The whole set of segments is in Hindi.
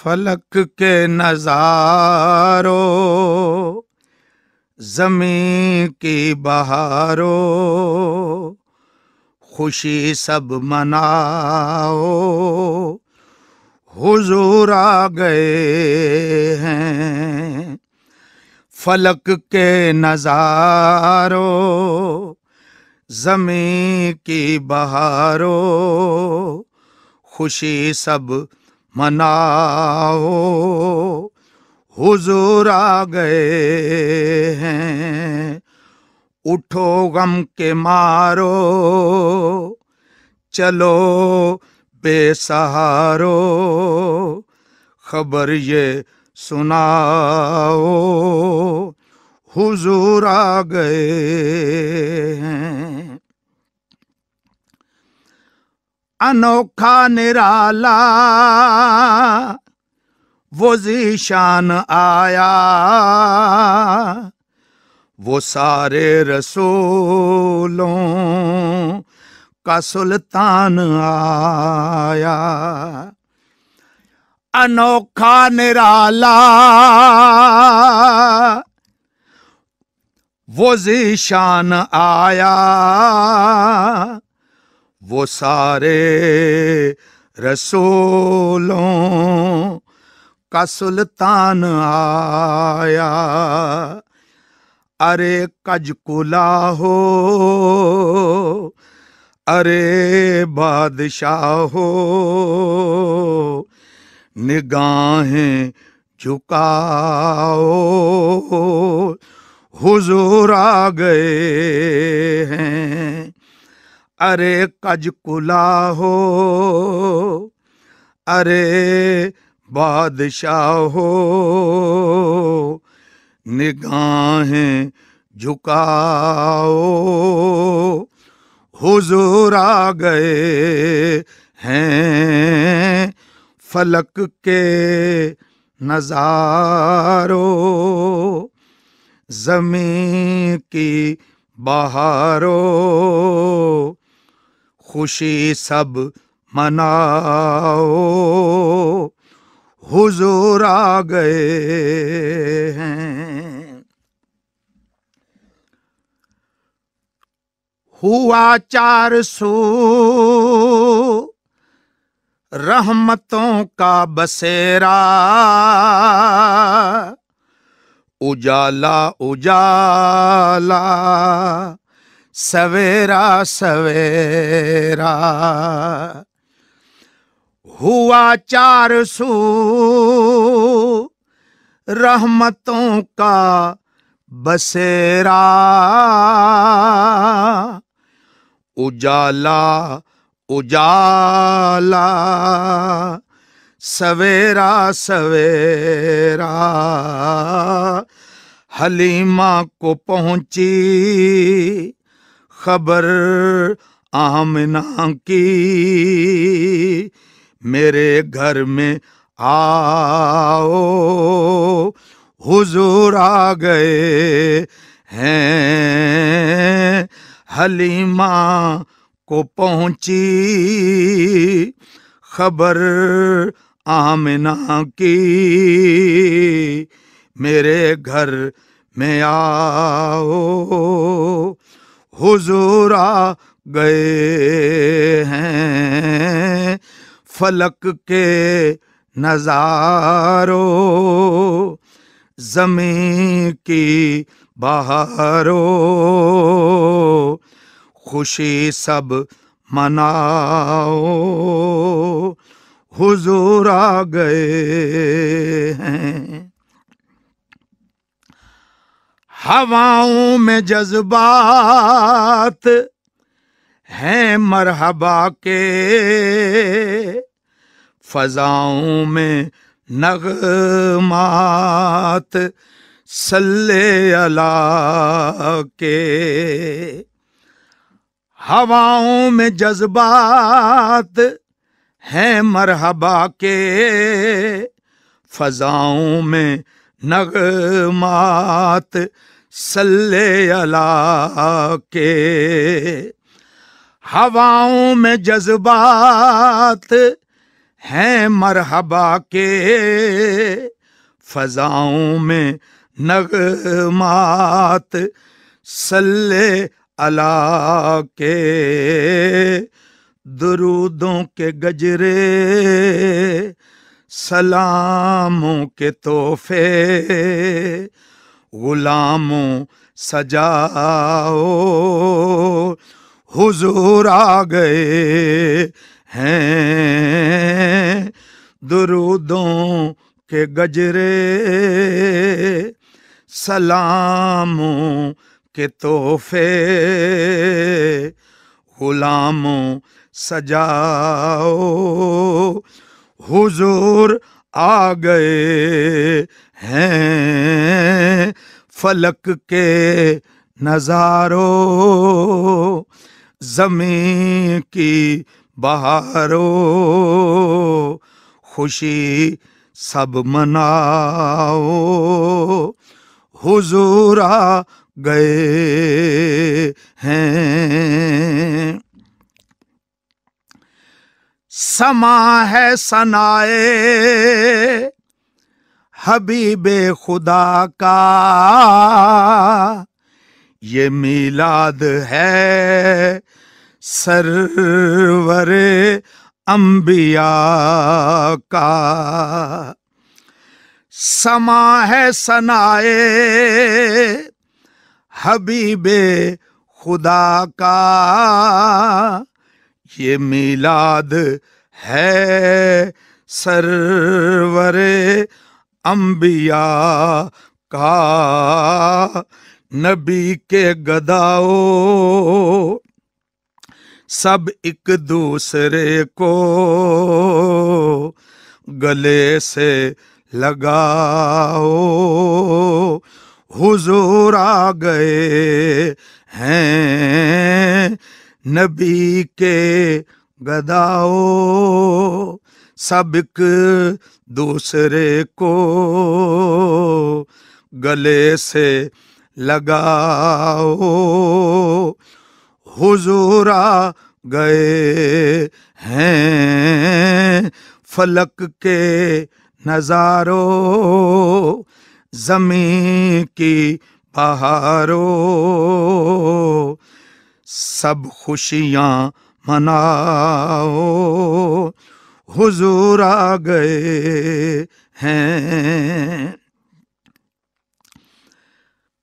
फलक के नजारो, ज़मीं की बहारो, खुशी सब मनाओ, हुजूर आ गए हैं। फलक के नजारो, ज़मीं की बहारो, खुशी सब मनाओ, हुजूर आ गए हैं। उठो गम के मारो, चलो बेसहारो, खबर ये सुनाओ, हुजूर आ गए हैं। अनोखा निराला वो ज़ीशान आया, वो सारे रसूलों का सुल्तान आया। अनोखा निराला वो ज़ीशान आया, वो सारे रसूलों का सुल्तान आया। अरे कजकुला हो, अरे बादशाह हो, निगाहें झुकाओ, हुजूर आ गए हैं। अरे कजकुला हो, अरे बादशाह हो, निगाहें झुकाओ, हुजूर आ गए हैं। फलक के नजारो, ज़मीं की बहारो, खुशी सब मनाओ, हुजूर आ गए हैं। हुआ चार सू रहमतों का बसेरा, उजाला उजाला, सवेरा सवेरा। हुआ चार सू रहमतों का बसेरा, उजाला उजाला, सवेरा सवेरा। हलीमा को पहुंची खबर आमिना की, मेरे घर में आओ, हुजूर आ गए हैं। हलीमा को पहुंची खबर आमिना की, मेरे घर में आओ, हुजूर आ गए हैं। फलक के नजारो, ज़मीं की बहारो, खुशी सब मनाओ, हुजूर आ गए हैं। हवाओं में जज्बात हैं मरहबा के, फजाओं में नगमात सल्ले अला के। हवाओं में जज्बात हैं मरहबा के, फजाओं में नगमात सल्ले अला के। हवाओं में जज्बात हैं मरहबा के, फजाओं में नगमात सल्ले अला के, दुरूदों के गजरे सलामों के तोहफे गुलामों सजाओ, हुजूर आ गए हैं। दुरूदों के गजरे सलामों के तोहफे गुलामों सजाओ, हुजूर आ गए हैं। फलक के नजारों ज़मीं की बहारों, खुशी सब मनाओ, हुजूर आ गए हैं। समा है सनाए हबीबे खुदा का, ये मीलाद है सरवरे अंबिया का। समा है सनाए हबीबे खुदा का, ये मीलाद है सरवरे अंबिया का। नबी के गदाओ सब एक दूसरे को गले से लगाओ, हुजूर आ गए हैं। नबी के गदाओ सब एक दूसरे को गले से लगाओ, हुजूर आ गए हैं। फलक के नजारों ज़मीं की बहारों, सब खुशियाँ मनाओ, हुजूर आ गए हैं।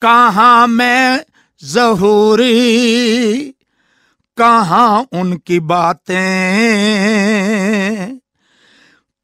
कहाँ मैं ज़हूरी कहाँ उनकी बातें,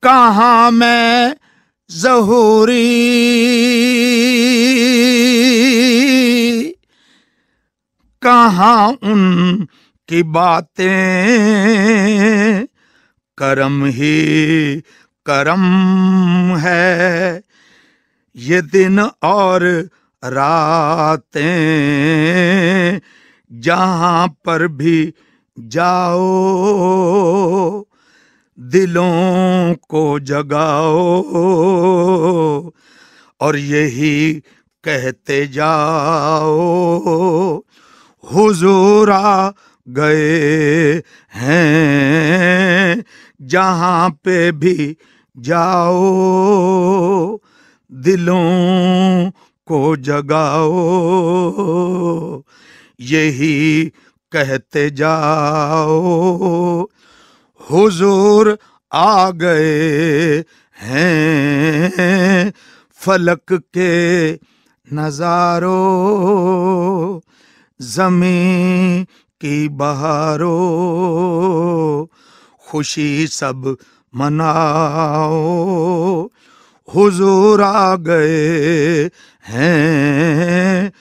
कहाँ मैं ज़हूरी कहाँ उनकी बातें, करम ही करम है ये दिन और रातें। जहाँ पर भी जाओ दिलों को जगाओ, और यही कहते जाओ, हुजूर आ गए हैं। जहाँ पे भी जाओ दिलों को जगाओ, यही कहते जाओ, हुजूर आ गए हैं। फलक के नजारों ज़मीं की बहारों, खुशी सब मनाओ, हुजूर आ गए हैं।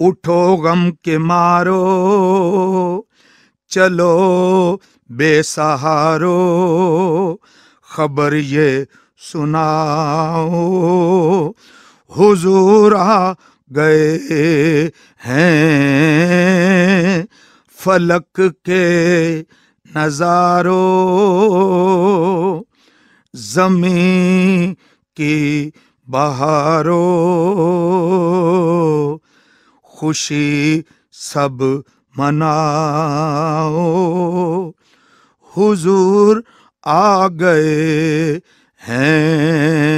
उठो गम के मारो चलो बेसहारो, खबर ये सुनाओ, हुजूर आ गए हैं। फलक के नजारों ज़मीं की बहारों, खुशी सब मनाओ, हुजूर आ गए हैं।